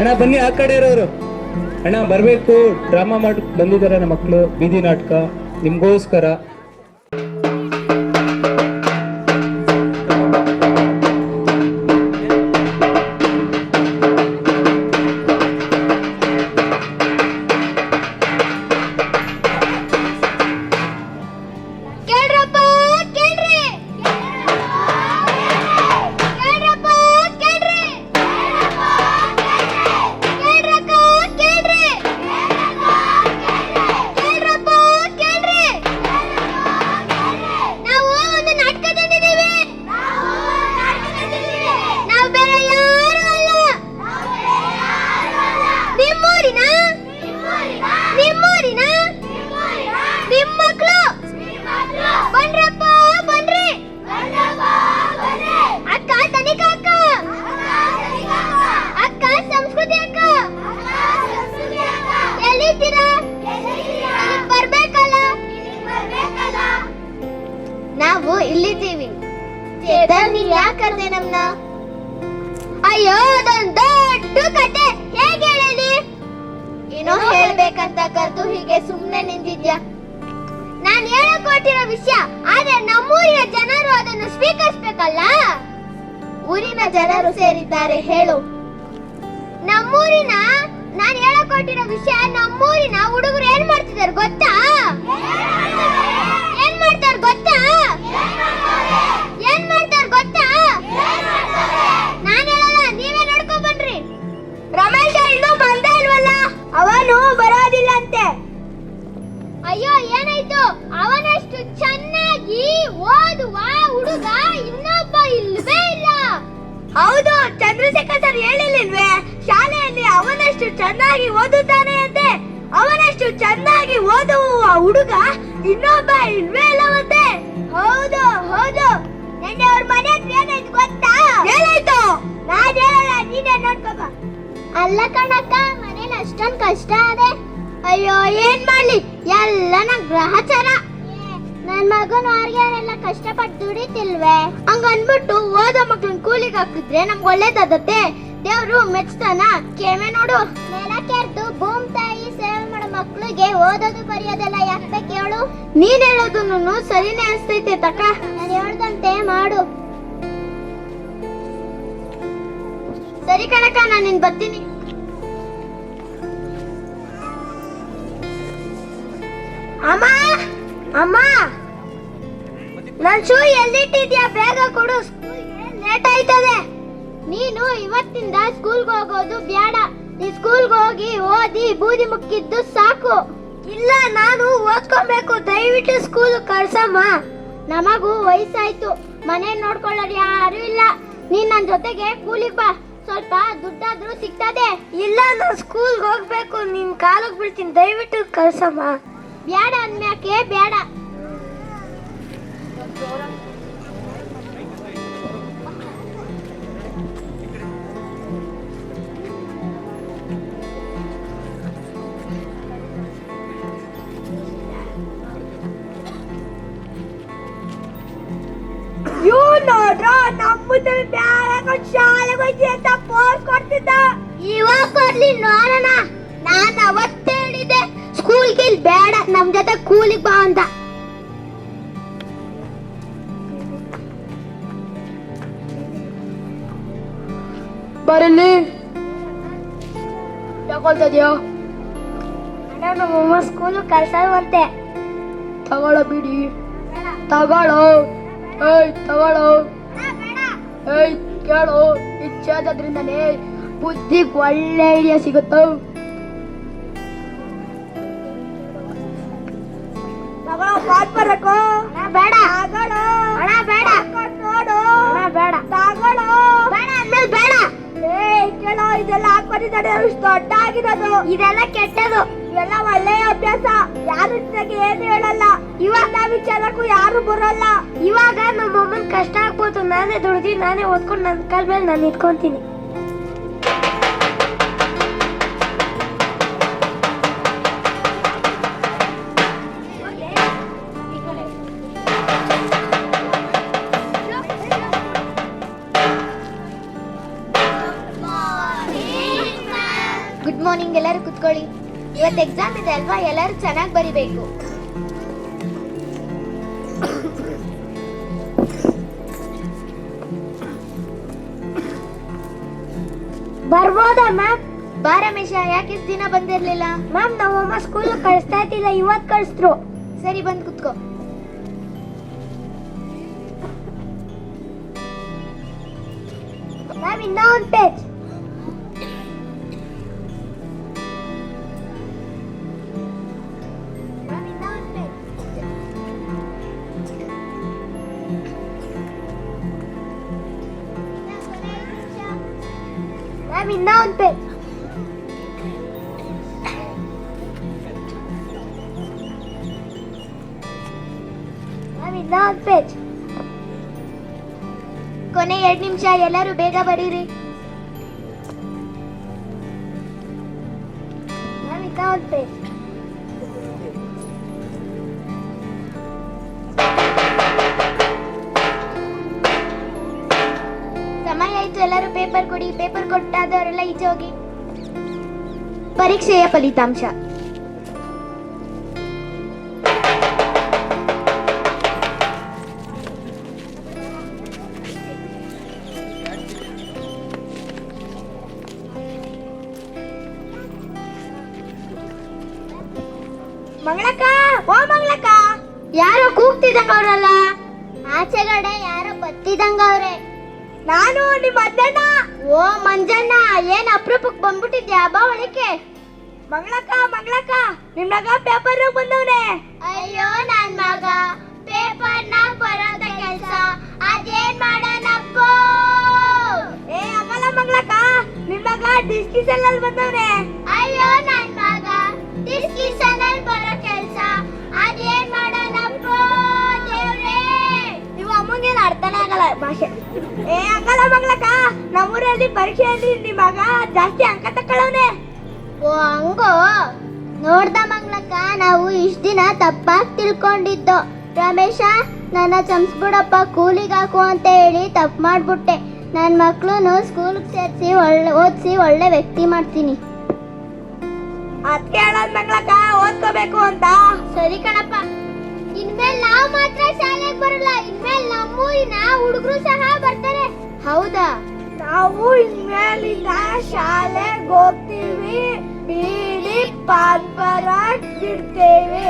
ಅಣ್ಣ ಬನ್ನಿ ಆ ಕಡೆ ಇರೋರು. ಅಣ್ಣ ಬರ್ಬೇಕು, ಡ್ರಾಮಾ ಮಾಡಿ ಬಂದಿದ್ದಾರೆ ನಮ್ಮ ಮಕ್ಕಳು, ಬೀದಿ ನಾಟಕ ನಿಮ್ಗೋಸ್ಕರ. ನಾವು ಇಲ್ಲಿದ್ದೀವಿ. ಚೇತನ್ ಯಾಕಂದೆ ನಮ್ನ? ಅಯ್ಯೋ ಅದೊಂದು ದೊಡ್ಡ ಕತೆ, ಹೇಗೆ ಹೇಳಲಿ? ಏನೋ ಹೇಳ್ಬೇಕಂತ ಕರೆದು ಹೀಗೆ ಸುಮ್ನೆ ನಿಂತಿದ್ಯಾ? ನಾನ್ ಹೇಳಕ್ ಹೊರಟಿರೋ ವಿಷಯ, ಆದ್ರೆ ನಮ್ಮೂರಿನ ಜನರು ಅದನ್ನು ಸ್ವೀಕರಿಸ್ಬೇಕಲ್ಲ. ಊರಿನ ಜನರು ಸೇರಿದ್ದಾರೆ, ಹೇಳು. ನಮ್ಮೂರಿನ ನಾನ್ ಹೇಳಕ್ ಹೊರಟಿರೋ ವಿಷಯ, ನಮ್ಮೂರಿನ ಹುಡುಗರು ಏನ್ ಮಾಡ್ತಿದ್ದಾರೆ ಗೊತ್ತಾ? ಏನ್ ಮಾಡ್ತಾರೆ ಗೊತ್ತಾ? ಏನ್ ಮಾಡ್ತಾರೆ ಗೊತ್ತಾ? ನಾನ್ ಹೇಳಲ್ಲ, ನೀವೇ ನೋಡ್ಕೊಂಡ್ ಬನ್ರಿ. ರಮೇಶ ಇನ್ನೂ ಬಂದೇ ಇಲ್ವಲ್ಲ? ಅವನು ಬರೋದಿಲ್ಲ ಅಂತೆ. ಅಯ್ಯೋ ಏನಾಯ್ತು? ಅವನಷ್ಟು ಚೆನ್ನಾಗಿ ಓದುವ ಹುಡುಗ ಇನ್ನೊಬ್ಬ ಇಲ್ವೇ ಇಲ್ಲ. ಹೌದು, ಚಂದ್ರಶೇಖರ್ ಸರ್ ಹೇಳಿಲ್ವೇ ಶಾಲೆಯಲ್ಲಿ ಅವನಷ್ಟು ಚೆನ್ನಾಗಿ ಓದುತ್ತಾನೆ ಅಂತೆ. ಅವನಷ್ಟು ಚೆನ್ನಾಗಿ ಓದುವ ಹುಡುಗ ಇನ್ನೊಬ್ಬ ಇಲ್ವೇ ಇಲ್ಲವಂತೆ. ಹೌದು ಹೌದು, ನೆನ್ನೆ ಅವ್ರ ಮನೆ ಹತ್ರ ಏನಾಯ್ತು ಗೊತ್ತಾ? ಏನಾಯ್ತು? ನಾನ್ ಹೇಳಲ್ಲ, ನೀನೇ ನೋಡ್ಕೊಬ. ಅಲ್ಲ ಕಣಕ್ಕ, ಮನೇಲಿ ಅಷ್ಟೊಂದ್ ಕಷ್ಟ ಅದೇ. ಅಯ್ಯೋ ಏನ್ ಮಾಡ್ಲಿ, ಎಲ್ಲ ನನ್ ಗ್ರಹಚಾರ. ನನ್ ಮಗನು ಆರ್ಗ್ಯಾರೆಲ್ಲ ಕಷ್ಟಪಟ್ಟು ದುಡಿತಿಲ್ವೇ? ಹಂಗ ಅನ್ಬಿಟ್ಟು ಓದೋ ಮಕ್ಳನ್ ಕೂಲಿಗೆ ಹಾಕಿದ್ರೆ ನಮ್ಗೆ ಒಳ್ಳೇದಾದತ್ತೆ. ದೇವ್ರು ಮೆಚ್ತಾನ? ಕೇಮೆ ನೋಡು. ನೆಲ ಕೆರ್ದು ಭೂಮ್ ತಾಯಿ ಸೇವೆ ಮಾಡೋ ಮಕ್ಳಿಗೆ ಓದೋದು ಬರೆಯೋದೆಲ್ಲ ಯಾಕೆ ಬೇಕು ಹೇಳು? ನೀನ್ ಹೇಳೋದನ್ನು ಸರಿನೇ ಅನ್ಸ್ತೈತೆ ತಕ. ನಾನು ಹೇಳ್ದಂತೆ ಮಾಡು. ಸರಿ ಕಣಕ, ನಾನು ನಿನ್ ಬರ್ತೀನಿ. ಅಮ್ಮ ಅಮ್ಮ, ನನ್ ಶೂ ಎಲ್ಲಿಟ್ಟಿದ್ಯಾ? ಬೇಗ ಕೊಡು, ಸ್ಕೂಲ್ಗೆ ಲೇಟ್ ಆಯ್ತದೆ. ನೀನು ಇವತ್ತಿಂದ ಸ್ಕೂಲ್ಗೆ ಹೋಗೋದು ಬೇಡ. ನೀ ಸ್ಕೂಲ್ಗೆ ಹೋಗಿ ಓದಿ ಬೂದಿ ಮುಕ್ಕಿದ್ದು ಸಾಕು. ಇಲ್ಲ, ನಾನು ಓದ್ಕೊಬೇಕು, ದಯವಿಟ್ಟು ಸ್ಕೂಲ್ ಕಳ್ಸಮ್ಮ. ನಮಗೂ ವಯಸ್ಸಾಯ್ತು, ಮನೆ ನೋಡ್ಕೊಳ್ಳೋರು ಯಾರು ಇಲ್ಲ. ನೀನ್ ನನ್ ಜೊತೆಗೆ ಕೂಲಿಗೆ ಬಾ, ಸ್ವಲ್ಪ ದುಡ್ಡಾದ್ರೂ ಸಿಗ್ತದೆ. ಇಲ್ಲ, ನಾನು ಸ್ಕೂಲ್ಗೆ ಹೋಗ್ಬೇಕು, ನಿನ್ ಕಾಲಿಗೆ ಬೀಳ್ತೀನಿ, ದಯವಿಟ್ಟು ಕಳ್ಸಮ್ಮ. ಬೇಡ ಅನ್ಮ್ಯಾಕೆ ಬೇಡ. ನೋಡ್ರ ನಮ್ಮ ಶಾಲೆಗೆ ಹೋಗಿ ಅಂತ ಪೋಸ್ ಕೊಡ್ತಿದ್ದ. ಇವಾಗ ಕೊಡ್ಲಿ ನೋಡೋಣ. ನಾನು ಅವತ್ತೇ ಹೇಳಿದೆ ಸ್ಕೂಲ್ಗೆ ಬೇಡ, ನಮ್ ಜೊತೆ ಕೂಲಿಗೆ ಬಾ ಅಂತ. ಬರಲಿ ತಗೊಳ್ತದ್ಯೋ? ಅಣ್ಣ, ನಮ್ಮಮ್ಮ ಸ್ಕೂಲ್ ಕಳ್ಸಲ್ವಂತೆ. ತಗೊಳ್ಳೋ ಬಿಡಿ, ತಗೊಳ್ಳೋ. ಏಯ್ ತಗೊಳ್ಳೋ. ಏಯ್ ಕೇಳು, ಇಚ್ಛಾದ್ರಿಂದಲೇ ಬುದ್ಧಿಗೆ ಒಳ್ಳೆ ಐಡಿಯಾ ಸಿಗುತ್ತೋ. ಬರಕೋ ಬೇಡ, ತಗೊಳ್ಳೋ. ಅಣ್ಣ ಬೇಡ, ನೋಡು. ಅಣ್ಣ ಬೇಡ, ತಗೊಳ್ಳೋ. ಬೇಡ ಅಂದ್ಮೇಲೆ ಬೇಡ. ಕೇಳೋ, ಇದೆಲ್ಲ ಹಾಕೊಂಡಿದ್ದಾರೆ, ಅಷ್ಟು ದೊಡ್ಡ ಆಗಿರೋದು. ಇದೆಲ್ಲ ಕೆಟ್ಟದು, ಇವೆಲ್ಲ ಒಳ್ಳೆಯ ಅಭ್ಯಾಸ. ಯಾರು ಏನು ಹೇಳಲ್ಲ. ಇವಾಗ ವಿಚಾರಕ್ಕೂ ಯಾರು ಬರೋಲ್ಲ. ಇವಾಗ ನಮ್ಮ ಅಮ್ಮನ ಕಷ್ಟ ಆಗ್ಬೋದು, ನಾನೇ ದುಡ್ದು ನಾನೇ ಓದ್ಕೊಂಡು ನನ್ನ ಕಾಲ ಮೇಲೆ ನಾನು ಇಟ್ಕೊಂತೀನಿ. ಇವತ್ತು ಎಕ್ಸಾಮ್ ಇದೆ ಅಲ್ವಾ, ಎಲ್ಲರೂ ಚೆನ್ನಾಗಿ ಬರಿಬೇಕು. ಬರ್ಬೋದಾ ಮ್ಯಾಮ್? ಬಾ ರಮೇಶ, ಯಾಕೆ ಇಷ್ಟು ದಿನ ಬಂದಿರ್ಲಿಲ್ಲ? ಮ್ಯಾಮ್ ನಮ್ಮಮ್ಮ ಸ್ಕೂಲ್ ಕಳಿಸ್ತಾ ಇದ್ದಿಲ್ಲ, ಇವತ್ತು ಕಳಿಸಿದ್ರು. ಸರಿ, ಬಂದು ಕುತ್ಕೋ. ಮ್ಯಾಮ್ ಇನ್ನೂ ಒಂದು ಪೇಜ್. ಮ್ಯಾಮ್ ಇನ್ನೂ ಒಂದು ಪೇಜ್. ಮ್ಯಾಮ್ ಇನ್ನೂ ಒಂದು ಪೇಜ್. ಕೊನೆ 2 ನಿಮಿಷ, ಎಲ್ಲರೂ ಬೇಗ ಬರೀರಿ. ಮ್ಯಾಮ್ ಇನ್ನೂ ಒಂದು ಪೇಜ್. ಸಮಯ ಆಯ್ತು, ಎಲ್ಲರೂ ಪೇಪರ್ ಕೊಡಿ. ಪೇಪರ್ ಕೊಟ್ಟಾದವರೆಲ್ಲ ಈಚೆ ಹೋಗಿ. ಪರೀಕ್ಷೆಯ ಫಲಿತಾಂಶ. ಮಂಗಳಕ್ಕ, ಓ ಮಂಗಳಕ್ಕ, ಯಾರೋ ಕೂಗ್ತಿದಂಗ ಅವ್ರಲ್ಲ. ಆಚೆಗಡೆ ಯಾರೋ ಬತ್ತಿದಂಗ ಅವ್ರೆ. ನಾನು ನಿಮ್ಮ ಅಜ್ಜಣ್ಣ. ಓ ಮಂಜಣ್ಣ, ಏನ್ ಅಪರೂಪಕ್ಕೆ ಬಂದ್ಬಿಟ್ಟಿದ್ಯಾ, ಬಾ ಒಳಕ್ಕೆ. ಮಂಗಳಕ್ಕ, ಮಂಗಳಕ್ಕ, ನಿಮ್ ಮಗ ಪೇಪರ್ ಬಂದವ್ನೆ. ಅಯ್ಯೋ ನನ್ ಮಗ, ಪೇಪರ್ ನಾಗ ಬರೋದ ಕೆಲ್ಸ ಅದೇನ್ ಮಾಡೋಣಪ್ಪ. ಏ ಆಗಲ್ಲ ಮಂಗಳಕ್ಕ, ನಿಮ್ ಮಗ ಡಿಸ್ಕಿಷನ್ ಅಲ್ಲಿ ಬಂದವ್ನೆ. ಅಯ್ಯೋ ನನ್ ಮಗ, ಡಿಸ್ಕಿಷನ್ ಅಲ್ಲಿ ಬರೋ ಕೆಲ್ಸ ಅದೇನ್ ಮಾಡೋಣಪ್ಪ ದೇವ್ರೇ. ನೀವು ಅಮ್ಮಂಗೇನು ಅರ್ಥನೇ ಆಗಲ್ಲ ಭಾಷೆ. ಏ ಆಗಲ್ಲ ಮಂಗಳಕ್ಕ, ನಮ್ಮೂರಲ್ಲಿ ಪರೀಕ್ಷೆಯಲ್ಲಿ ನಿಮ್ಮ ಮಗ ಜಾಸ್ತಿ ಅಂಕ ತಕೊಳ್ಳವನೆ. ಓ ಹಂಗೋ. ನೋಡ್ದ ಮಂಗಳಕ್ಕ, ನಾವು ಇಷ್ಟ ದಿನ ತಪ್ಪಾಗಿ ತಿಳ್ಕೊಂಡಿದ್ದು. ರಮೇಶ, ನನ್ನ ಚಮ್ಸ್ಬಿಡಪ್ಪ, ಕೂಲಿಗೆ ಹಾಕು ಅಂತ ಹೇಳಿ ತಪ್ಪು ಮಾಡ್ಬಿಟ್ಟೆ. ನನ್ನ ಮಕ್ಳು ಸ್ಕೂಲ್ಗೆ ಸೇರಿಸಿ ಓದಿಸಿ ಒಳ್ಳೆ ವ್ಯಕ್ತಿ ಮಾಡ್ತೀನಿ. ಅದಕ್ಕೆ ಹೇಳೋದು ಮಂಗಳಕ್ಕ, ಓದ್ಕೋಬೇಕು ಅಂತ. ಸರಿ ಕಣಪ್ಪ, ಇನ್ಮೇಲೆ ನಾವು ಮಾತ್ರ ಶಾಲೆಗೆ ಬರಲ್ಲ, ಇನ್ಮೇಲೆ ನಮ್ಮೂರಿನ ಹುಡುಗರು ಸಹ ಬರ್ತಾರೆ. ಹೌದಾ? ನಾವು ಇನ್ಮೇಲಿಂದ ಶಾಲೆಗೆ ಹೋಗ್ತೀವಿ, ಬೀಡಿ ಪಾನ್ಪರಾಗ್ ಬಿಡ್ತೇವೆ.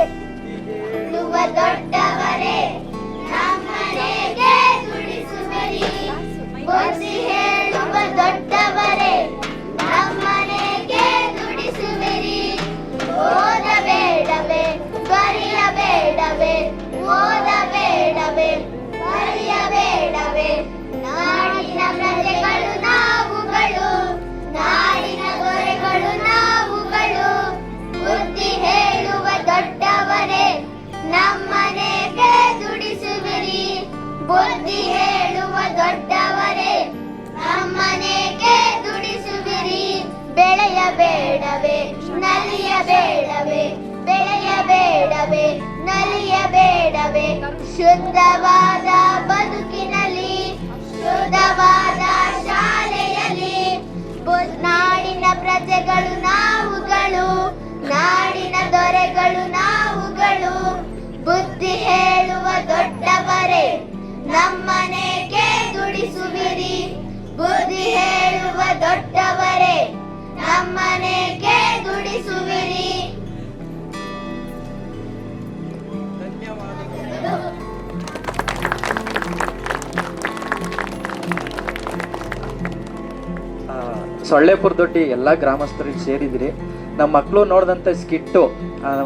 ದೊಡ್ಡವರೇ ನಮ್ಮನೆಗೆ ದುಡಿಸುವರಿ, ಬುದ್ಧಿ ಹೇಳುವ ದೊಡ್ಡವರೇ ನಮ್ಮನೆಗೆ ದುಡಿಸುವರಿ. ಓದಬೇಡವೇ ಬರೆಯಬೇಡವೇ, ಓದಬೇಡವೇ ಬರೆಯಬೇಡವೇ, ನಾಡಿನ ಪ್ರಜೆಗಳು ನಾವುಗಳು, ನಾಡಿನ ದೊರೆಗಳು ನಾವುಗಳು. ಬುದ್ಧಿ ಹೇಳುವ ದೊಡ್ಡವರೇ ನಮ್ಮನೆಗೆ ದುಡಿಸುವಿರಿ, ಬುದ್ಧಿ ಹೇಳುವ ದೊಡ್ಡವರೇ ನಮ್ಮನೆಗೆ ದುಡಿಸುವಿರಿ. ಬೆಳೆಯಬೇಡವೇ ನಲಿಯಬೇಡವೇ, ಬೆಳೆಯಬೇಡವೇ ನಲಿಯಬೇಡವೇ, ಶುದ್ಧವಾದ ಬದುಕಿನಲ್ಲಿ ಶುದ್ಧವಾದ ಶಾಲೆಯಲ್ಲಿ. ನಾಡಿನ ಪ್ರಜೆಗಳು ನಾವುಗಳು, ನಾಡಿನ ದೊರೆಗಳು ನಾವುಗಳು. ಬುದ್ಧಿ ಹೇಳುವ ದೊಡ್ಡವರೇ ನಮ್ಮನೆಗೆ ದುಡಿಸುವಿರಿ, ಬುದ್ಧಿ ಹೇಳುವ ದೊಡ್ಡವರೇ ನಮ್ಮನೆಗೆ ದುಡಿಸುವಿರಿ. ಸೊಳ್ಳೆಪುರದೊಡ್ಡಿ ಎಲ್ಲ ಗ್ರಾಮಸ್ಥರಿಗೆ ಸೇರಿದಿರಿ. ನಮ್ಮ ಮಕ್ಕಳು ನೋಡಿದಂಥ ಸ್ಕಿಟ್ಟು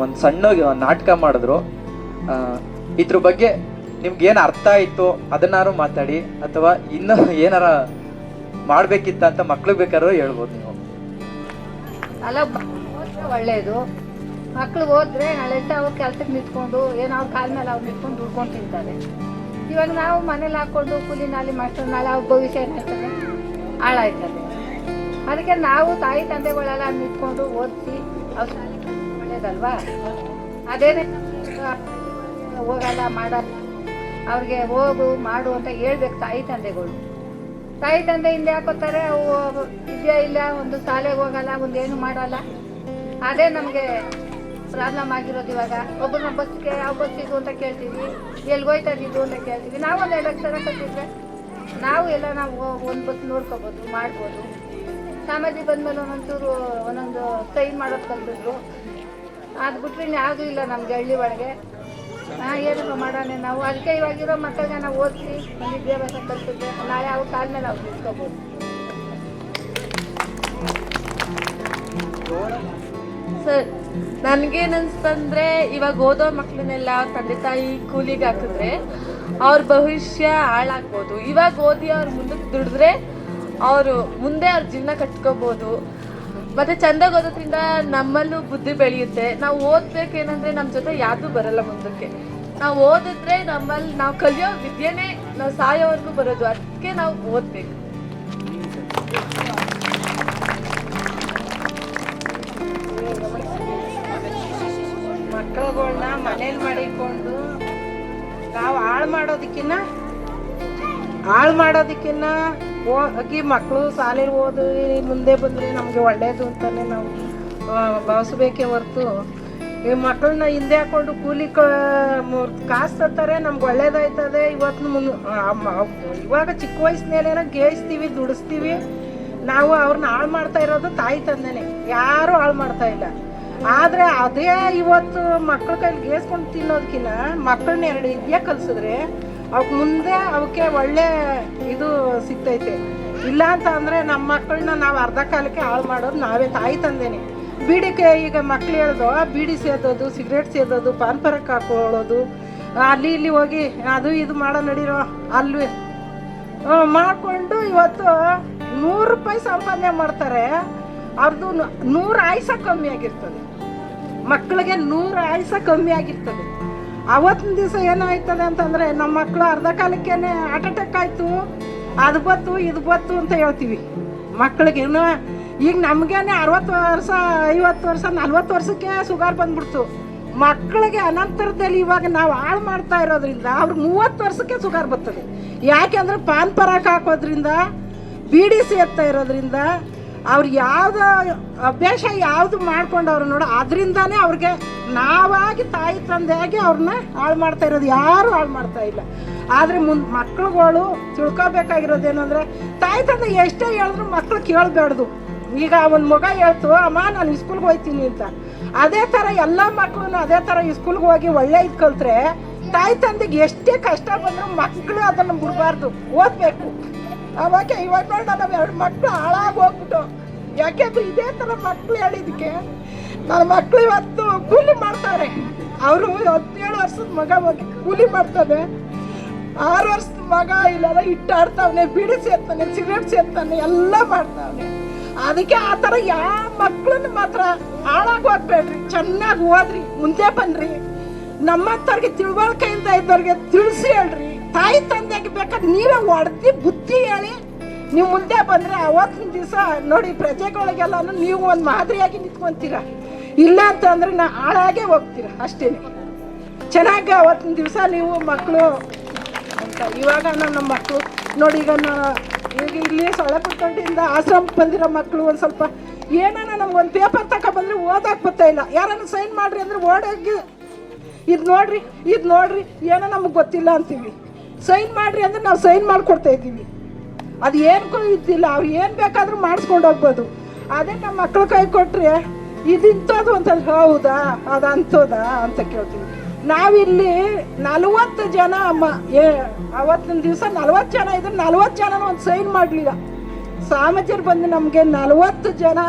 ಒಂದು ಸಣ್ಣ ನಾಟಕ ಮಾಡಿದ್ರು. ಇದ್ರ ಬಗ್ಗೆ ನಿಮ್ಗೆ ಏನು ಅರ್ಥ ಆಯಿತು ಅದನ್ನಾರು ಮಾತಾಡಿ, ಅಥವಾ ಇನ್ನೂ ಏನಾರ ಮಾಡ್ಬೇಕಿತ್ತ ಅಂತ ಮಕ್ಳಿಗೆ ಬೇಕಾದ್ರೂ ಹೇಳ್ಬೋದು ನೀವು. ಅಲ್ಲ, ಒಳ್ಳೇದು. ಮಕ್ಳು ಓದಿದ್ರೆ ನಾಳೆ ಅವ್ರ ಕೆಲ್ಸಕ್ಕೆ ನಿಂತ್ಕೊಂಡು ಏನೋ ಅವ್ರ ಕಾಲ ಮೇಲೆ ಅವ್ರು ನಿಂತ್ಕೊಂಡು ದುಡ್ಕೊಂಡು ತಿಂತಾರೆ. ಇವಾಗ ನಾವು ಮನೇಲಿ ಹಾಕ್ಕೊಂಡು ಕೂಲಿ ನಾಲಿ ಮಾಡ್ತಾರೆ, ನಾಳೆ ಅವ್ರ ಭವಿಷ್ಯ ಏನಾಗ್ತದೆ, ಹಾಳಾಯ್ತದೆ. ಅದಕ್ಕೆ ನಾವು ತಾಯಿ ತಂದೆಗಳೆಲ್ಲ ನಿಂತ್ಕೊಂಡು ಓದಿಸಿ ಅವ್ರ ಒಳ್ಳೇದಲ್ವಾ. ಅದೇನೇ ಹೋಗಲ್ಲ ಮಾಡಲ್ಲ, ಅವ್ರಿಗೆ ಹೋಗು ಮಾಡು ಅಂತ ಹೇಳ್ಬೇಕು ತಾಯಿ ತಂದೆಗಳು. ತಾಯಿ ತಂದೆ ಹಿಂದೆ ಹಾಕೋತಾರೆ, ಅವು ಇದೆಯಾ ಇಲ್ಲ, ಒಂದು ಶಾಲೆಗೆ ಹೋಗಲ್ಲ, ಒಂದೇನು ಮಾಡಲ್ಲ. ಅದೇ ನಮಗೆ ಪ್ರಾಬ್ಲಮ್ ಆಗಿರೋದು. ಇವಾಗ ಒಬ್ಬರನ್ನ ಬಸ್ಗೆ ಯಾವ ಬಸ್ ಇದು ಅಂತ ಕೇಳ್ತೀವಿ, ಎಲ್ಲಿಗೋಯ್ತಾ ಇದು ಅಂತ ಕೇಳ್ತೀವಿ. ನಾವು ಒಂದು 2 ಲಕ್ಷ ಕಟ್ಟಿದ್ರೆ ನಾವು ಒಂದು ಬಸ್ ನೋಡ್ಕೋಬೋದು, ಮಾಡ್ಬೋದು. ಸಾಮಾಜಿಕ ಬಂದಮೇಲೆ ಒಂದೊಂದು ಸೈನ್ ಮಾಡೋದು ಕಲ್ತಿದ್ರು. ಅದು ಬಿಟ್ರೆ ಯಾವುದೂ ಇಲ್ಲ ನಮಗೆ ಹಳ್ಳಿ ಒಳಗೆ. ಏನಪ್ಪ ಮಾಡೋಣ ನಾವು. ಅದಕ್ಕೆ ಇವಾಗಿರೋ ಮಕ್ಕಳಿಗೆ ನಾವು ಓದಿಸಿ ಒಂದು ವಿದ್ಯಾಭ್ಯಾಸ ಕಲ್ತಿದ್ರೆ ನಾಳೆ ಅವ್ರ ಕಾಲ ಮೇಲೆ ಅವ್ರು ನಿಂತ್ಕೋಬೋದು. ಸರ್, ನನಗೇನನ್ಸ್ತಂದ್ರೆ ಇವಾಗ ಓದೋ ಮಕ್ಕಳನ್ನೆಲ್ಲ ತಂದೆ ತಾಯಿ ಕೂಲಿಗೆ ಹಾಕಿದ್ರೆ ಅವ್ರ ಭವಿಷ್ಯ ಹಾಳಾಗ್ಬೋದು. ಇವಾಗ ಓದಿ ಅವ್ರು ಮುಂದಕ್ಕೆ ದುಡಿದ್ರೆ ಅವರು ಮುಂದೆ ಅವ್ರ ಜೀವನ ಕಟ್ಕೋಬೋದು. ಮತ್ತೆ ಚೆಂದಾಗಿ ಓದೋದ್ರಿಂದ ನಮ್ಮಲ್ಲೂ ಬುದ್ಧಿ ಬೆಳೆಯುತ್ತೆ. ನಾವು ಓದ್ಬೇಕೇನಂದ್ರೆ ನಮ್ಮ ಜೊತೆ ಯಾವುದು ಬರಲ್ಲ ಮುಂದಕ್ಕೆ. ನಾವು ಓದಿದ್ರೆ ನಮ್ಮಲ್ಲಿ ನಾವು ಕಲಿಯೋ ವಿದ್ಯೆನೇ ನಾವು ಸಾಯೋವರೆಗೂ ಬರೋದು. ಅದಕ್ಕೆ ನಾವು ಓದಬೇಕು. ಮಕ್ಕಳುಗಳನ್ನ ಮನೇಲಿ ಮಾಡಿಕೊಂಡು ನಾವು ಹಾಳು ಮಾಡೋದಕ್ಕಿನ್ನ ಹೋಗಿ ಮಕ್ಕಳು ಶಾಲೆಗೆ ಓದಿ ಮುಂದೆ ಬಂದರೆ ನಮಗೆ ಒಳ್ಳೆಯದು ಅಂತಲೇ ನಾವು ಭಾವಿಸ್ಬೇಕೇ ಹೊರತು ಈ ಮಕ್ಕಳನ್ನ ಹಿಂದೆ ಹಾಕೊಂಡು ಕೂಲಿ ಕಾಸು ತರ್ತಾರೆ ನಮ್ಗೆ ಒಳ್ಳೇದಾಯ್ತದೆ. ಇವಾಗ ಚಿಕ್ಕ ವಯಸ್ಸಿನೇನೋ ಗೇಯಿಸ್ತೀವಿ, ದುಡಿಸ್ತೀವಿ. ನಾವು ಅವ್ರನ್ನ ಹಾಳು ಮಾಡ್ತಾ ಇರೋದು ತಾಯಿ ತಂದೆನೇ, ಯಾರೂ ಹಾಳು ಮಾಡ್ತಾ ಇಲ್ಲ. ಆದರೆ ಅದೇ ಇವತ್ತು ಮಕ್ಕಳ ಕೈಲಿ ಗೇಸ್ಕೊಂಡು ತಿನ್ನೋದಕ್ಕಿಂತ ಮಕ್ಕಳನ್ನ 2 ವಿದ್ಯೆ ಕಲಿಸಿದ್ರೆ ಅವಕ್ಕೆ ಮುಂದೆ ಅವಕ್ಕೆ ಒಳ್ಳೆ ಇದು ಸಿಗ್ತೈತೆ. ಇಲ್ಲ ಅಂತ ಅಂದರೆ ನಮ್ಮ ಮಕ್ಕಳನ್ನ ನಾವು ಅರ್ಧ ಕಾಲಕ್ಕೆ ಹಾಳು ಮಾಡೋದು ನಾವೇ, ತಾಯಿ ತಂದೆನೇ. ಬೀಡಿಗೆ ಈಗ ಮಕ್ಳು ಹೇಳ್ದೋ ಬೀಡಿ ಸೇದೋದು, ಸಿಗರೇಟ್ ಸೇದೋದು, ಪಾನ್ ಪರಕ್ ಹಾಕೊಳ್ಳೋದು, ಅಲ್ಲಿ ಇಲ್ಲಿ ಹೋಗಿ ಅದು ಇದು ಮಾಡೋ ನಡೀರೋ ಅಲ್ಲಿ ಮಾಡಿಕೊಂಡು ಇವತ್ತು 100 ರೂಪಾಯಿ ಸಂಪಾದನೆ ಮಾಡ್ತಾರೆ. ಅವ್ರದ್ದು 100 ಆಯುಷ ಕಮ್ಮಿ ಆಗಿರ್ತದೆ. ಮಕ್ಕಳಿಗೆ 100 ಆಯುಷ ಕಮ್ಮಿ ಆಗಿರ್ತದೆ. ಅವತ್ತಿನ ದಿವಸ ಏನಾಯ್ತದೆ ಅಂತಂದರೆ ನಮ್ಮ ಮಕ್ಕಳು ಅರ್ಧ ಕಾಲಕ್ಕೇನೆ ಹಾರ್ಟ್ ಅಟ್ಯಾಕ್ ಆಯಿತು, ಅದು ಬತ್ತು ಇದು ಬತ್ತು ಅಂತ ಹೇಳ್ತೀವಿ ಮಕ್ಕಳಿಗೆ. ಈಗ ನಮಗೇನೆ 60 ವರ್ಷ 50 ವರ್ಷ 40 ವರ್ಷಕ್ಕೆ ಶುಗರ್ ಬಂದ್ಬಿಡ್ತು. ಮಕ್ಕಳಿಗೆ ಅನಂತರದಲ್ಲಿ ಇವಾಗ ನಾವು ಹಾಳು ಮಾಡ್ತಾ ಇರೋದ್ರಿಂದ ಅವ್ರಿಗೆ 30 ವರ್ಷಕ್ಕೆ ಶುಗರ್ ಬರ್ತದೆ. ಯಾಕೆಂದ್ರೆ ಪಾನ್ ಪರಾಕ್ ಹಾಕೋದ್ರಿಂದ, ಬೀಡಿ ಸೇರ್ತಾ ಇರೋದ್ರಿಂದ, ಅವ್ರು ಯಾವ್ದು ಅಭ್ಯಾಸ ಯಾವುದು ಮಾಡ್ಕೊಂಡವ್ರು ನೋಡು, ಅದರಿಂದಾನೇ ಅವ್ರಿಗೆ ನಾವಾಗಿ ತಾಯಿ ತಂದೆಯಾಗಿ ಅವ್ರನ್ನ ಹಾಳು ಮಾಡ್ತಾ ಇರೋದು. ಯಾರು ಹಾಳು ಮಾಡ್ತಾ ಇಲ್ಲ. ಆದರೆ ಮಕ್ಕಳುಗಳು ತಿಳ್ಕೊಬೇಕಾಗಿರೋದೇನಂದ್ರೆ ತಾಯಿ ತಂದೆ ಎಷ್ಟೇ ಹೇಳಿದ್ರು ಮಕ್ಕಳು ಕೇಳಬೇಡ್ದು. ಈಗ ಒಂದು ಮಗ ಹೇಳ್ತು, ಅಮ್ಮ ನಾನು ಸ್ಕೂಲ್ಗೆ ಹೋಗ್ತೀನಿ ಅಂತ, ಅದೇ ಥರ ಎಲ್ಲ ಮಕ್ಕಳು ಅದೇ ಥರ ಸ್ಕೂಲ್ಗೆ ಹೋಗಿ ಒಳ್ಳೆ ಇದು ಕಲ್ತ್ರೆ ತಾಯಿ ತಂದೆಗೆ ಎಷ್ಟೇ ಕಷ್ಟ ಬಂದರೂ ಮಕ್ಕಳು ಅದನ್ನು ಬಿಡಬಾರ್ದು, ಓದಬೇಕು. ಅವಾಗ ಇವಾಗ ನೋಡಿ ನಾವು 2 ಮಕ್ಕಳು ಹಾಳಾಗಿ ಹೋಗ್ಬಿಟ್ಟು. ಯಾಕೆಂದ್ರೆ ಇದೇ ಥರ ಮಕ್ಕಳು ಹೇಳಿದಕ್ಕೆ ನನ್ನ ಮಕ್ಕಳು ಇವತ್ತು ಕೂಲಿ ಮಾಡ್ತಾರೆ. ಅವರು 17 ವರ್ಷದ ಮಗ ಹೋಗಿ ಕೂಲಿ ಮಾಡ್ತಾನೆ, 6 ವರ್ಷದ ಮಗ ಇಲ್ಲೆಲ್ಲ ಇಟ್ಟಾಡ್ತಾವನೆ, ಬೀಡಿ ಸೇರ್ತಾನೆ, ಸಿಗರೇಟ್ ಸೇರ್ತಾನೆ, ಎಲ್ಲ ಮಾಡ್ತಾವನೆ. ಅದಕ್ಕೆ ಆ ಥರ ಯಾವ ಮಕ್ಕಳನ್ನ ಮಾತ್ರ ಹಾಳಾಗಿ ಹೋಗ್ಬೇಡ್ರಿ, ಚೆನ್ನಾಗಿ ಓದ್ರಿ, ಮುಂದೆ ಬನ್ರಿ. ನಮ್ಮಂಥವ್ರಿಗೆ ತಿಳುವಳಿಕೆಯಿಂದ ಇದ್ದವ್ರಿಗೆ ತಿಳಿಸಿ ಹೇಳ್ರಿ. ತಾಯಿ ತಂದೆಗೆ ಬೇಕಾದ್ರೆ ನೀವೇ ಹೊಡೆದಿ ಬುದ್ಧಿ ಹೇಳಿ ನೀವು ಮುಂದೆ ಬಂದರೆ ಅವತ್ತಿನ ದಿವಸ ನೋಡಿ ಪ್ರಜೆಗಳಿಗೆಲ್ಲ ನೀವು ಒಂದು ಮಾದರಿಯಾಗಿ ನಿಂತ್ಕೊಂತೀರ. ಇಲ್ಲ ಅಂತಂದರೆ ಹಾಳಾಗೇ ಹೋಗ್ತೀರ ಅಷ್ಟೇ. ಚೆನ್ನಾಗಿ ಅವತ್ತಿನ ದಿವಸ ನೀವು ಮಕ್ಕಳು ಅಂತ. ಇವಾಗ ನಮ್ಮ ಮಕ್ಕಳು ನೋಡಿ, ಈಗ ಇಲ್ಲಿ ಸೊಳ್ಳೆಪುತ್ತೊಂಡಿಯಿಂದ ಆಶ್ರಮಕ್ಕೆ ಬಂದಿರೋ ಮಕ್ಕಳು ಒಂದು ಸ್ವಲ್ಪ ಏನಾನ ನಮ್ಗೊಂದು ಪೇಪರ್ ತಗೊಬಂದ್ರೆ ಓದಕ್ಕೆ ಬರ್ತಾ ಇಲ್ಲ. ಯಾರನ್ನು ಸೈನ್ ಮಾಡ್ರಿ ಅಂದ್ರೆ ಓಡೋಗಿ ಇದು ನೋಡ್ರಿ ಏನೋ ನಮಗೆ ಗೊತ್ತಿಲ್ಲ ಅಂತೀವಿ. ಸೈನ್ ಮಾಡ್ರಿ ಅಂದ್ರೆ ನಾವು ಸೈನ್ ಮಾಡಿಕೊಡ್ತಾ ಇದ್ದೀವಿ. ಅದು ಏನಕ್ಕೂ ಇದ್ದಿಲ್ಲ, ಅವ್ರು ಏನು ಬೇಕಾದರೂ ಮಾಡಿಸ್ಕೊಂಡು ಹೋಗ್ಬೋದು. ಅದೇ ನಮ್ಮ ಮಕ್ಕಳು ಕೈ ಕೊಟ್ಟರೆ ಇದಿಂಥದ್ದು ಅಂತಂದ್ರೆ ಹೌದಾ ಅದು ಅಂಥದಾ ಅಂತ ಕೇಳ್ತೀವಿ. ನಾವಿಲ್ಲಿ 40 ಜನ ಅವತ್ತಿನ ದಿವಸ 40 ಜನ ಇದ್ರೆ 40 ಜನ ಒಂದು ಸೈನ್ ಮಾಡಲಿಲ್ಲ. ಸಾಮಾಜಿಕರು ಬಂದು ನಮಗೆ 40 ಜನ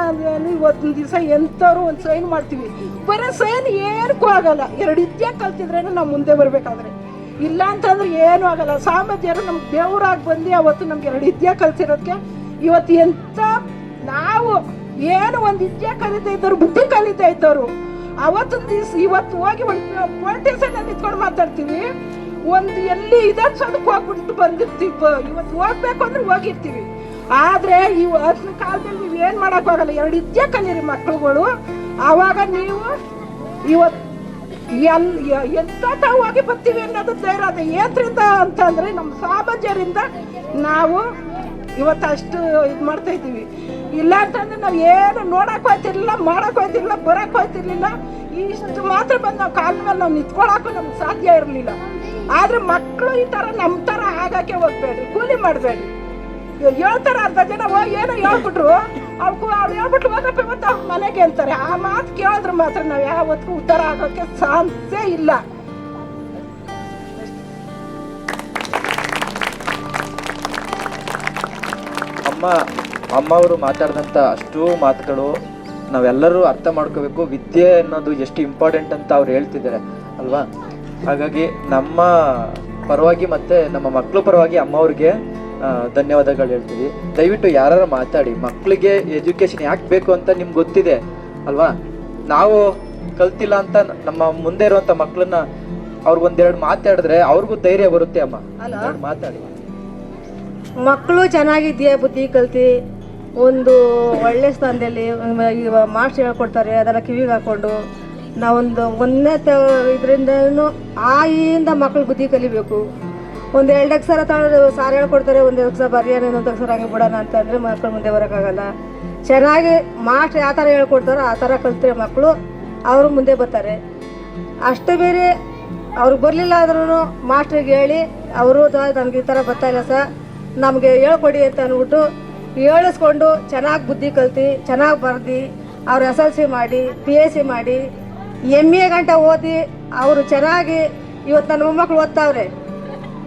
ಇವತ್ತಿನ ದಿವಸ ಎಂಥವ್ರು ಒಂದು ಸೈನ್ ಮಾಡ್ತೀವಿ. ಬರೀ ಸೈನ್ ಏನಕ್ಕೂ ಆಗಲ್ಲ. 2 ವಿದ್ಯೆ ಕಲ್ತಿದ್ರೇನು ನಾವು ಮುಂದೆ ಬರಬೇಕಾದ್ರೆ, ಇಲ್ಲ ಅಂತಂದ್ರೆ ಏನೂ ಆಗಲ್ಲ. ಸಾಮಾಜಿಕರು ನಮ್ಗೆ ದೇವರಾಗಿ ಬಂದು ಅವತ್ತು ನಮ್ಗೆ 2 ವಿದ್ಯೆ ಕಲ್ತಿರೋದಕ್ಕೆ ಇವತ್ತು ಎಂಥ ನಾವು ಏನು ಒಂದು ವಿದ್ಯೆ ಕಲಿತಾ ಇದ್ದವ್ರು, ಬುದ್ಧಿ ಕಲಿತಾ ಇದ್ದವರು ಅವತ್ತಿನ ದಿವಸ ಇವತ್ತು ಹೋಗಿ ಒಂದು ಪೊಲಿಟಿಷನಲ್ಲಿ ನಿಂತ್ಕೊಂಡು ಮಾತಾಡ್ತೀವಿ. ಒಂದು ಎಲ್ಲಿ ಇದಕ್ಕೆ ಹೋಗ್ಬಿಟ್ಟು ಬಂದಿರ್ತೀವಿ. ಇವತ್ತು ಹೋಗ್ಬೇಕು ಅಂದ್ರೆ ಹೋಗಿರ್ತೀವಿ. ಆದರೆ ಇವತ್ತಿನ ಕಾಲದಲ್ಲಿ ನೀವು ಏನು ಮಾಡೋಕ್ಕಾಗಲ್ಲ. 2 ವಿದ್ಯೆ ಕಲೀರಿ ಮಕ್ಕಳುಗಳು. ಆವಾಗ ನೀವು ಇವತ್ತು ಎಂತ ಹೋಗಿ ಬರ್ತೀವಿ ಅನ್ನೋದು ಧೈರ್ಯ ಅದೇ. ಏದ್ರಿಂದ ಅಂತಂದರೆ ನಮ್ಮ ಸಾಮಾಜ್ಯರಿಂದ ನಾವು ಇವತ್ತು ಅಷ್ಟು ಇದು ಮಾಡ್ತಾ ಇದ್ದೀವಿ. ಇಲ್ಲ ಅಂತಂದ್ರೆ ನಾವು ಏನು ನೋಡಕ್ ಹೋಯ್ತಿರ್ಲಿಲ್ಲ, ಮಾಡಕ್ ಹೋಯ್ತಿರ್ಲಿಲ್ಲ, ಬರಕ್ ಹೋಯ್ತಿರ್ಲಿಲ್ಲ. ಇಷ್ಟು ಮಾತ್ರ ಬಂದು ನಾವು ಕಾಲ ಮೇಲೆ ನಾವು ನಿಂತ್ಕೊಳಕ್ಕೂ ನಮ್ಗೆ ಸಾಧ್ಯ ಇರಲಿಲ್ಲ. ಆದ್ರೆ ಮಕ್ಕಳು ಈ ಥರ ನಮ್ಮ ಥರ ಆಗಕ್ಕೆ ಹೋಗ್ಬೇಡ್ರಿ, ಕೂಲಿ ಮಾಡಬೇಡ್ರಿ. ಹೇಳ್ತಾರೆ ಅರ್ಧ ಜನ ಏನೋ ಹೇಳ್ಬಿಟ್ರು, ಅವ್ರು ಹೇಳ್ಬಿಟ್ಟು ಹೋಗಪ್ಪ ಇವತ್ತು ಅವ್ರ ಮನೆಗೆ ಅಂತಾರೆ. ಆ ಮಾತು ಕೇಳಿದ್ರೆ ಮಾತ್ರ ನಾವು ಯಾವತ್ತೂ ಉದ್ಧಾರ ಆಗೋಕ್ಕೆ ಚಾನ್ಸೇ ಇಲ್ಲ. ಅಮ್ಮ ಅವರು ಮಾತಾಡಿದಂಥ ಅಷ್ಟೂ ಮಾತುಗಳು ನಾವೆಲ್ಲರೂ ಅರ್ಥ ಮಾಡ್ಕೋಬೇಕು. ವಿದ್ಯೆ ಅನ್ನೋದು ಎಷ್ಟು ಇಂಪಾರ್ಟೆಂಟ್ ಅಂತ ಅವ್ರು ಹೇಳ್ತಿದ್ದಾರೆ ಅಲ್ವಾ. ಹಾಗಾಗಿ ನಮ್ಮ ಪರವಾಗಿ ಮತ್ತು ನಮ್ಮ ಮಕ್ಕಳ ಪರವಾಗಿ ಅಮ್ಮವ್ರಿಗೆ ಧನ್ಯವಾದಗಳು ಹೇಳ್ತೀವಿ. ದಯವಿಟ್ಟು ಯಾರು ಮಾತಾಡಿ, ಮಕ್ಕಳಿಗೆ ಎಜುಕೇಷನ್ ಯಾಕೆ ಬೇಕು ಅಂತ ನಿಮ್ಗೆ ಗೊತ್ತಿದೆ ಅಲ್ವಾ. ನಾವು ಕಲ್ತಿಲ್ಲ ಅಂತ ನಮ್ಮ ಮುಂದೆ ಇರುವಂಥ ಮಕ್ಕಳನ್ನ ಅವ್ರಿಗೊಂದೆರಡು ಮಾತಾಡಿದ್ರೆ ಅವ್ರಿಗೂ ಧೈರ್ಯ ಬರುತ್ತೆ. ಅಮ್ಮ ಮಾತಾಡಿ. ಮಕ್ಕಳು ಚೆನ್ನಾಗಿದೆಯಾ, ಬುದ್ಧಿ ಕಲ್ತಿ ಒಂದು ಒಳ್ಳೆ ಸ್ಥಾನದಲ್ಲಿ ಮಾರ್ಕ್ಸ್ ಹೇಳ್ಕೊಡ್ತಾರೆ, ಅದೆಲ್ಲ ಕಿವಿಗೆ ಹಾಕ್ಕೊಂಡು ನಾವೊಂದು ಒಂದನೇ ಇದರಿಂದನೂ ಆಯಿಂದ ಮಕ್ಕಳು ಬುದ್ಧಿ ಕಲಿಬೇಕು. ಒಂದು 2 ಅಕ್ಷರ ಸಾರು ಹೇಳ್ಕೊಡ್ತಾರೆ, 1 ಅಕ್ಷರ ಬರೆಯೋಣ, 1 ಅಕ್ಷರ ಹಂಗೆ ಬಿಡೋಣ ಅಂತಂದರೆ ಮಕ್ಕಳು ಮುಂದೆ ಬರೋಕ್ಕಾಗಲ್ಲ. ಚೆನ್ನಾಗಿ ಮಾಸ್ಟ್ರ್ ಯಾವ ಥರ ಹೇಳ್ಕೊಡ್ತಾರೋ ಆ ಥರ ಕಲಿತ್ರೆ ಮಕ್ಕಳು ಅವರು ಮುಂದೆ ಬರ್ತಾರೆ. ಅಷ್ಟೇ ಬೇರೆ ಅವ್ರಿಗೆ ಬರಲಿಲ್ಲ ಆದ್ರೂ ಮಾಸ್ಟ್ರಿಗೆ ಹೇಳಿ ಅವರು ನನಗೆ ಈ ಥರ ಬರ್ತಾಯಿಲ್ಲ ಸರ್, ನಮಗೆ ಹೇಳ್ಕೊಡಿ ಅಂತ ಅಂದ್ಬಿಟ್ಟು ಹೇಳಿಸ್ಕೊಂಡು ಚೆನ್ನಾಗಿ ಬುದ್ಧಿ ಕಲ್ತು ಚೆನ್ನಾಗಿ ಬರ್ದು ಅವ್ರು SLC ಮಾಡಿ PSC ಮಾಡಿ MA ಗಂಟ ಓದಿ ಅವರು ಚೆನ್ನಾಗಿ ಇವತ್ತು ನನ್ನ ಮೊಮ್ಮಕ್ಕಳು ಓದ್ತಾವ್ರೆ.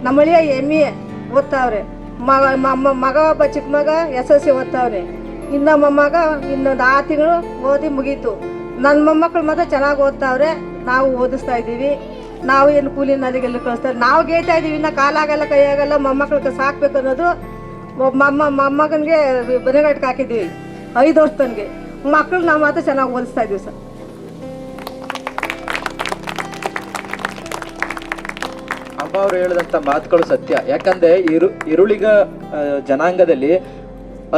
ನಮ್ಮಳಿಯ MA ಓದ್ತಾವ್ರೆ, ಮಗ ಒಬ್ಬ ಚಿಕ್ಕ ಮಗ SLC ಓದ್ತಾವ್ರೆ, ಇನ್ನು ಮೊಮ್ಮಗ ಇನ್ನೊಂದು 6 ತಿಂಗಳು ಓದಿ ಮುಗೀತು. ನನ್ನ ಮೊಮ್ಮಕ್ಕಳು ಮಾತ್ರ ಚೆನ್ನಾಗಿ ಓದ್ತಾವ್ರೆ. ನಾವು ಓದಿಸ್ತಾ ಇದ್ದೀವಿ. ನಾವು ಏನು ಕೂಲಿ ನದಿಗೆಲ್ಲ ಕಳಿಸ್ತಾರೆ, ನಾವು ಗೇಯ್ತಾ ಇದ್ದೀವಿ. ಇನ್ನು ಕಾಲಾಗಲ್ಲ ಕೈಯಾಗಲ್ಲ, ಮೊಮ್ಮಕ್ಕಳಿಗೆ ಸಾಕ್ಬೇಕು ಅನ್ನೋದು ಮೊಮ್ಮಗನಿಗೆ ಬನೆಗಟ್ಟಿಗೆ ಹಾಕಿದ್ದೀವಿ 5 ವರ್ಷದನಿಗೆ. ಮಕ್ಕಳು ನಾವು ಮಾತ್ರ ಚೆನ್ನಾಗಿ ಓದಿಸ್ತಾ ಇದ್ದೀವಿ ಸರ್. ಅಮ್ಮ ಅವರು ಹೇಳಿದಂಥ ಮಾತುಗಳು ಸತ್ಯ. ಯಾಕಂದ್ರೆ ಈರುಳಿಗ ಜನಾಂಗದಲ್ಲಿ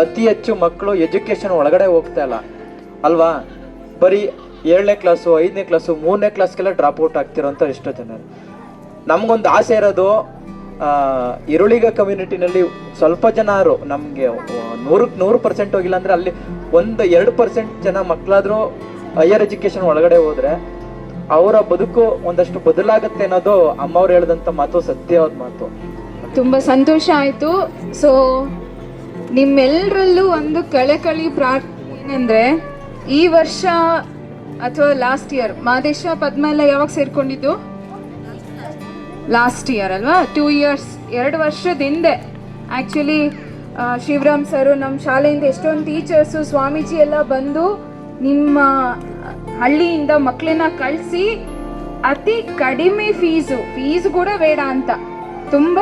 ಅತಿ ಹೆಚ್ಚು ಮಕ್ಕಳು ಎಜುಕೇಶನ್ ಒಳಗಡೆ ಹೋಗ್ತಾ ಇಲ್ಲ ಅಲ್ವಾ. ಬರೀ 7ನೇ ಕ್ಲಾಸು 5ನೇ ಕ್ಲಾಸು 3ನೇ ಕ್ಲಾಸ್ಗೆಲ್ಲ ಡ್ರಾಪ್ ಔಟ್ ಆಗ್ತಿರೋಂಥ ಎಷ್ಟೋ ಜನರು. ನಮಗೊಂದು ಆಸೆ ಇರೋದು ಈರುಳಿಗ ಕಮ್ಯುನಿಟಿನಲ್ಲಿ ಸ್ವಲ್ಪ ಜನರು, ನಮಗೆ 100% ಹೋಗಿಲ್ಲ ಅಂದರೆ ಅಲ್ಲಿ 1-2% ಜನ ಮಕ್ಕಳಾದರೂ ಹೈಯರ್ ಎಜುಕೇಶನ್ ಒಳಗಡೆ ಹೋದರೆ ಅವರ ಬದುಕು ಒಂದಷ್ಟು ಬದಲಾಗುತ್ತೆ ಅನ್ನೋದು ಅಮ್ಮವ್ರು ಹೇಳಿದಂಥ ಮಾತು ಸತ್ಯವಾದ ಮಾತು. ತುಂಬ ಸಂತೋಷ ಆಯಿತು. ಸೊ ನಿಮ್ಮೆಲ್ಲರಲ್ಲೂ ಒಂದು ಕಳಕಳಿ ಪ್ರಾರ್ಥನೆ ಏನಂದರೆ, ಈ ವರ್ಷ ಅಥವಾ ಲಾಸ್ಟ್ ಇಯರ್ ಮಾದೇಶ ಪದ್ಮ ಎಲ್ಲ ಯಾವಾಗ ಸೇರ್ಕೊಂಡಿದ್ದು? ಲಾಸ್ಟ್ ಇಯರ್ ಅಲ್ವಾ. 2 years 2 ವರ್ಷದ ಹಿಂದೆ ಆ್ಯಕ್ಚುಲಿ ಶಿವರಾಮ್ ಸರು ನಮ್ಮ ಶಾಲೆಯಿಂದ ಎಷ್ಟೊಂದು ಟೀಚರ್ಸು ಸ್ವಾಮೀಜಿ ಎಲ್ಲ ಬಂದು ನಿಮ್ಮ ಹಳ್ಳಿಯಿಂದ ಮಕ್ಕಳನ್ನ ಕಳಿಸಿ ಅತಿ ಕಡಿಮೆ ಫೀಸು ಕೂಡ ಬೇಡ ಅಂತ ತುಂಬ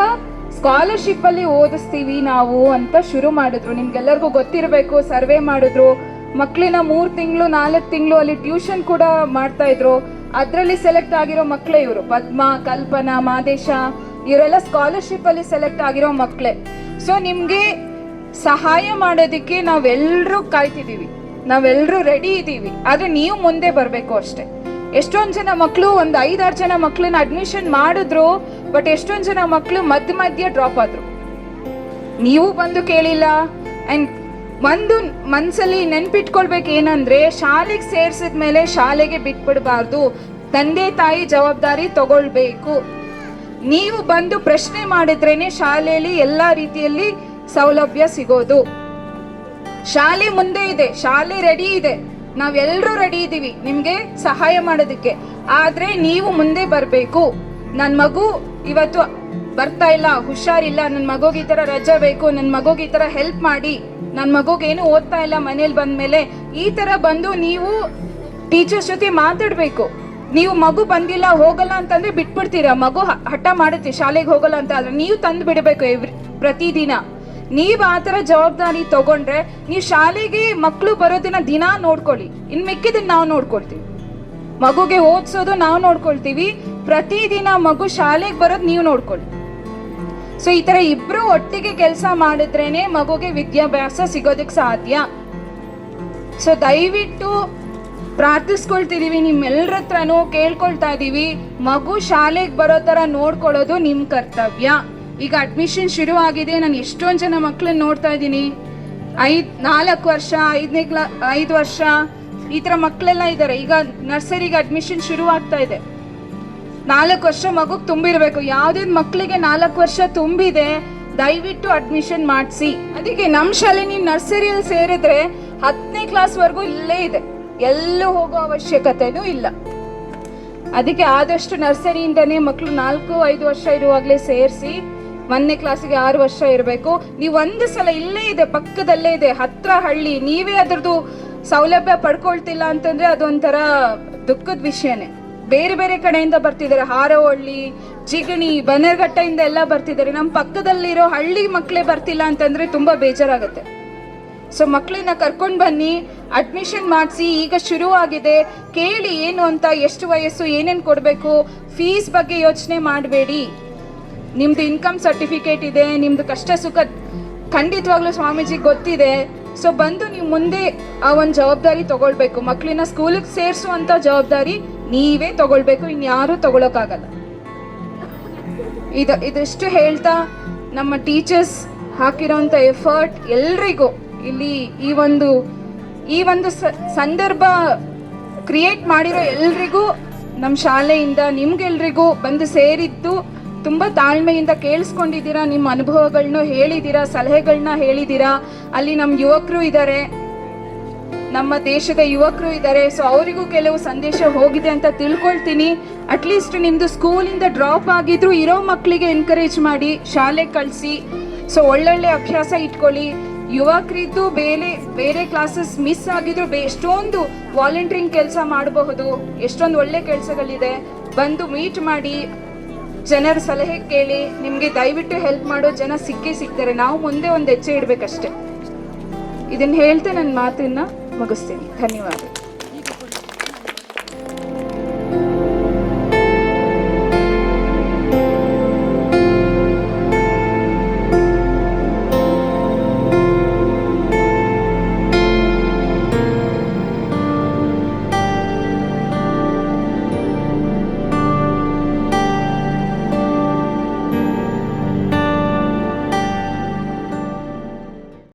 ಸ್ಕಾಲರ್ಶಿಪ್ಪಲ್ಲಿ ಓದಿಸ್ತೀವಿ ನಾವು ಅಂತ ಶುರು ಮಾಡಿದ್ರು. ನಿಮ್ಗೆಲ್ಲರಿಗೂ ಗೊತ್ತಿರಬೇಕು, ಸರ್ವೆ ಮಾಡಿದ್ರು. ಮಕ್ಕಳನ್ನ 3 ತಿಂಗಳು 4 ತಿಂಗಳು ಅಲ್ಲಿ ಟ್ಯೂಷನ್ ಕೂಡ ಮಾಡ್ತಾ ಇದ್ರು. ಅದರಲ್ಲಿ ಸೆಲೆಕ್ಟ್ ಆಗಿರೋ ಮಕ್ಕಳೇ ಇವರು, ಪದ್ಮ, ಕಲ್ಪನಾ, ಮಾದೇಶ, ಇವರೆಲ್ಲ ಸ್ಕಾಲರ್ಶಿಪ್ಪಲ್ಲಿ ಸೆಲೆಕ್ಟ್ ಆಗಿರೋ ಮಕ್ಕಳೇ. ಸೊ ನಿಮಗೆ ಸಹಾಯ ಮಾಡೋದಕ್ಕೆ ನಾವೆಲ್ಲರೂ ಕಾಯ್ತಿದ್ದೀವಿ, ನಾವೆಲ್ಲರೂ ರೆಡಿ ಇದ್ದೀವಿ. ಆದರೆ ನೀವು ಮುಂದೆ ಬರಬೇಕು ಅಷ್ಟೇ. ಎಷ್ಟೊಂದು ಜನ ಮಕ್ಕಳು, ಒಂದು 5-6 ಜನ ಮಕ್ಕಳನ್ನ ಅಡ್ಮಿಷನ್ ಮಾಡಿದ್ರು, ಬಟ್ ಎಷ್ಟೊಂದು ಜನ ಮಕ್ಕಳು ಮಧ್ಯ ಡ್ರಾಪ್ ಆದರು. ನೀವು ಬಂದು ಕೇಳಿಲ್ಲ. ಆ್ಯಂಡ್ ಒಂದು ಮನಸ್ಸಲ್ಲಿ ನೆನ್ಪಿಟ್ಕೊಳ್ಬೇಕು ಏನಂದರೆ, ಶಾಲೆಗೆ ಸೇರಿಸಿದ ಮೇಲೆ ಶಾಲೆಗೆ ಬಿಟ್ಬಿಡಬಾರ್ದು, ತಂದೆ ತಾಯಿ ಜವಾಬ್ದಾರಿ ತಗೊಳ್ಬೇಕು. ನೀವು ಬಂದು ಪ್ರಶ್ನೆ ಮಾಡಿದ್ರೇನೆ ಶಾಲೆಯಲ್ಲಿ ಎಲ್ಲ ರೀತಿಯಲ್ಲಿ ಸೌಲಭ್ಯ ಸಿಗೋದು. ಶಾಲೆ ಮುಂದೆ ಇದೆ, ಶಾಲೆ ರೆಡಿ ಇದೆ, ನಾವೆಲ್ಲರೂ ರೆಡಿ ಇದ್ದೀವಿ ನಿಮಗೆ ಸಹಾಯ ಮಾಡೋದಕ್ಕೆ. ಆದರೆ ನೀವು ಮುಂದೆ ಬರಬೇಕು. ನನ್ನ ಮಗು ಇವತ್ತು ಬರ್ತಾ ಇಲ್ಲ, ಹುಷಾರಿಲ್ಲ, ನನ್ನ ಮಗುಗೆ ಈ ಥರ ರಜೆ ಬೇಕು, ನನ್ನ ಮಗುಗೆ ಈ ಥರ ಹೆಲ್ಪ್ ಮಾಡಿ, ನನ್ನ ಮಗುಗೆ ಏನು ಓದ್ತಾ ಇಲ್ಲ ಮನೇಲಿ ಬಂದಮೇಲೆ, ಈ ಥರ ಬಂದು ನೀವು ಟೀಚರ್ಸ್ ಜೊತೆ ಮಾತಾಡಬೇಕು. ನೀವು ಮಗು ಬಂದಿಲ್ಲ ಹೋಗಲ್ಲ ಅಂತಂದರೆ ಬಿಟ್ಬಿಡ್ತೀರಾ. ಮಗು ಹಠ ಮಾಡುತ್ತೆ ಶಾಲೆಗೆ ಹೋಗಲ್ಲ ಅಂತ, ಆದರೆ ನೀವು ತಂದು ಬಿಡಬೇಕು ಪ್ರತಿದಿನ. ನೀವು ಆ ಥರ ಜವಾಬ್ದಾರಿ ತಗೊಂಡ್ರೆ ನೀವು ಶಾಲೆಗೆ ಮಕ್ಕಳು ಬರೋದನ್ನ ದಿನ ನೋಡ್ಕೊಳ್ಳಿ. ಇನ್ನು ಮಿಕ್ಕಿದನ್ನ ನಾವು ನೋಡ್ಕೊಳ್ತೀವಿ. ಮಗುಗೆ ಓದಿಸೋದು ನಾವು ನೋಡ್ಕೊಳ್ತೀವಿ, ಪ್ರತಿದಿನ ಮಗು ಶಾಲೆಗೆ ಬರೋದು ನೀವು ನೋಡ್ಕೊಳ್ಳಿ. ಸೊ ಈ ಥರ ಇಬ್ಬರು ಒಟ್ಟಿಗೆ ಕೆಲಸ ಮಾಡಿದ್ರೇನೆ ಮಗುಗೆ ವಿದ್ಯಾಭ್ಯಾಸ ಸಿಗೋದಕ್ಕೆ ಸಾಧ್ಯ. ಸೊ ದಯವಿಟ್ಟು ಪ್ರಾರ್ಥಿಸ್ಕೊಳ್ತಿದ್ದೀವಿ, ನಿಮ್ಮೆಲ್ಲರ ಹತ್ರನೂ ಕೇಳ್ಕೊಳ್ತಾ ಇದ್ದೀವಿ, ಮಗು ಶಾಲೆಗೆ ಬರೋ ಥರ ನೋಡ್ಕೊಳ್ಳೋದು ನಿಮ್ಮ ಕರ್ತವ್ಯ. ಈಗ ಅಡ್ಮಿಷನ್ ಶುರು ಆಗಿದೆ. ನಾನು ಎಷ್ಟೊಂದು ಜನ ಮಕ್ಕಳನ್ನ ನೋಡ್ತಾ ಇದ್ದೀನಿ, 4 ವರ್ಷ 5 ವರ್ಷ ಈ ಥರ ಮಕ್ಕಳೆಲ್ಲ ಇದ್ದಾರೆ. ಈಗ ನರ್ಸರಿಗೆ ಅಡ್ಮಿಷನ್ ಶುರು ಆಗ್ತಾ ಇದೆ. 4 ವರ್ಷ ಮಗುಗೆ ತುಂಬಿರಬೇಕು. ಯಾವುದೇ ಮಕ್ಕಳಿಗೆ 4 ವರ್ಷ ತುಂಬಿದೆ ದಯವಿಟ್ಟು ಅಡ್ಮಿಷನ್ ಮಾಡಿಸಿ. ಅದಕ್ಕೆ ನಮ್ಮ ಶಾಲೆ ನೀವು ನರ್ಸರಿಯಲ್ಲಿ ಸೇರಿದ್ರೆ 10ನೇ ಕ್ಲಾಸ್ವರೆಗೂ ಇಲ್ಲೇ ಇದೆ, ಎಲ್ಲೂ ಹೋಗೋ ಅವಶ್ಯಕತೆನೂ ಇಲ್ಲ. ಅದಕ್ಕೆ ಆದಷ್ಟು ನರ್ಸರಿಯಿಂದನೇ ಮಕ್ಕಳು 4-5 ವರ್ಷ ಇರುವಾಗಲೇ ಸೇರಿಸಿ 1ನೇ ಕ್ಲಾಸಿಗೆ 6 ವರ್ಷ ಇರಬೇಕು. ನೀವು ಒಂದು ಸಲ ಇಲ್ಲೇ ಇದೆ, ಪಕ್ಕದಲ್ಲೇ ಇದೆ, ಹತ್ರ ಹಳ್ಳಿ, ನೀವೇ ಅದ್ರದ್ದು ಸೌಲಭ್ಯ ಪಡ್ಕೊಳ್ತಿಲ್ಲ ಅಂತಂದ್ರೆ ಅದೊಂಥರ ದುಃಖದ ವಿಷಯನೇ. ಬೇರೆ ಬೇರೆ ಕಡೆಯಿಂದ ಬರ್ತಿದ್ದಾರೆ, ಹಾರೋಹಳ್ಳಿ, ಜಿಗಣಿ, ಬನ್ನೇರಘಟ್ಟದಿಂದ ಎಲ್ಲ ಬರ್ತಿದ್ದಾರೆ. ನಮ್ಮ ಪಕ್ಕದಲ್ಲಿರೋ ಹಳ್ಳಿ ಮಕ್ಕಳೇ ಬರ್ತಿಲ್ಲ ಅಂತಂದ್ರೆ ತುಂಬಾ ಬೇಜಾರಾಗುತ್ತೆ. ಸೊ ಮಕ್ಕಳನ್ನ ಕರ್ಕೊಂಡು ಬನ್ನಿ, ಅಡ್ಮಿಷನ್ ಮಾಡಿಸಿ. ಈಗ ಶುರುವಾಗಿದೆ, ಕೇಳಿ ಏನು ಅಂತ, ಎಷ್ಟು ವಯಸ್ಸು, ಏನೇನು ಕೊಡಬೇಕು, ಫೀಸ್ ಬಗ್ಗೆ ಯೋಚನೆ ಮಾಡಬೇಡಿ. ನಿಮ್ದು ಇನ್ಕಮ್ ಸರ್ಟಿಫಿಕೇಟ್ ಇದೆ, ನಿಮ್ದು ಕಷ್ಟ ಸುಖ ಖಂಡಿತವಾಗ್ಲೂ ಸ್ವಾಮೀಜಿಗೆ ಗೊತ್ತಿದೆ. ಸೊ ಬಂದು ನೀವು ಮುಂದೆ ಆ ಒಂದು ಜವಾಬ್ದಾರಿ ತಗೊಳ್ಬೇಕು. ಮಕ್ಕಳನ್ನ ಸ್ಕೂಲಿಗೆ ಸೇರಿಸುವಂಥ ಜವಾಬ್ದಾರಿ ನೀವೇ ತಗೊಳ್ಬೇಕು, ಇನ್ಯಾರೂ ತಗೊಳಕ್ಕಾಗಲ್ಲ. ಇದಿಷ್ಟು ಹೇಳ್ತಾ ನಮ್ಮ ಟೀಚರ್ಸ್ ಹಾಕಿರೋಂಥ ಎಫರ್ಟ್ ಎಲ್ರಿಗೂ ಇಲ್ಲಿ ಈ ಒಂದು ಸಂದರ್ಭ ಕ್ರಿಯೇಟ್ ಮಾಡಿರೋ ಎಲ್ರಿಗೂ ನಮ್ಮ ಶಾಲೆಯಿಂದ ನಿಮ್ಗೆಲ್ರಿಗೂ ಬಂದು ಸೇರಿದ್ದು ತುಂಬ ತಾಳ್ಮೆಯಿಂದ ಕೇಳಿಸ್ಕೊಂಡಿದ್ದೀರಾ. ನಿಮ್ಮ ಅನುಭವಗಳನ್ನ ಹೇಳಿದ್ದೀರಾ, ಸಲಹೆಗಳನ್ನ ಹೇಳಿದ್ದೀರಾ. ಅಲ್ಲಿ ನಮ್ಮ ಯುವಕರು ಇದ್ದಾರೆ, ನಮ್ಮ ದೇಶದ ಯುವಕರು ಇದ್ದಾರೆ. ಸೊ ಅವರಿಗೂ ಕೆಲವು ಸಂದೇಶ ಹೋಗಿದೆ ಅಂತ ತಿಳ್ಕೊಳ್ತೀನಿ. ಅಟ್ಲೀಸ್ಟ್ ನಿಮ್ಮದು ಸ್ಕೂಲಿಂದ ಡ್ರಾಪ್ ಆಗಿದ್ರು ಇರೋ ಮಕ್ಕಳಿಗೆ ಎನ್ಕರೇಜ್ ಮಾಡಿ, ಶಾಲೆಗೆ ಕಳಿಸಿ. ಸೊ ಒಳ್ಳೊಳ್ಳೆ ಅಭ್ಯಾಸ ಇಟ್ಕೊಳ್ಳಿ. ಯುವಕರಿದ್ದು ಬೇರೆ ಕ್ಲಾಸಸ್ ಮಿಸ್ ಆಗಿದ್ರು ಎಷ್ಟೊಂದು ವಾಲಂಟಿಯರಿಂಗ್ ಕೆಲಸ ಮಾಡಬಹುದು, ಎಷ್ಟೊಂದು ಒಳ್ಳೆ ಕೆಲಸಗಳಿದೆ. ಬಂದು ಮೀಟ್ ಮಾಡಿ, ಜನರ ಸಲಹೆ ಕೇಳಿ. ನಿಮಗೆ ದಯವಿಟ್ಟು ಹೆಲ್ಪ್ ಮಾಡೋ ಜನ ಸಿಗ್ತಾರೆ. ನಾವು ಮುಂದೆ ಒಂದು ಹೆಜ್ಜೆ ಇಡಬೇಕಷ್ಟೆ. ಇದನ್ನು ಹೇಳ್ತಾ ನನ್ನ ಮಾತನ್ನ ಮುಗಿಸ್ತೀನಿ. ಧನ್ಯವಾದ.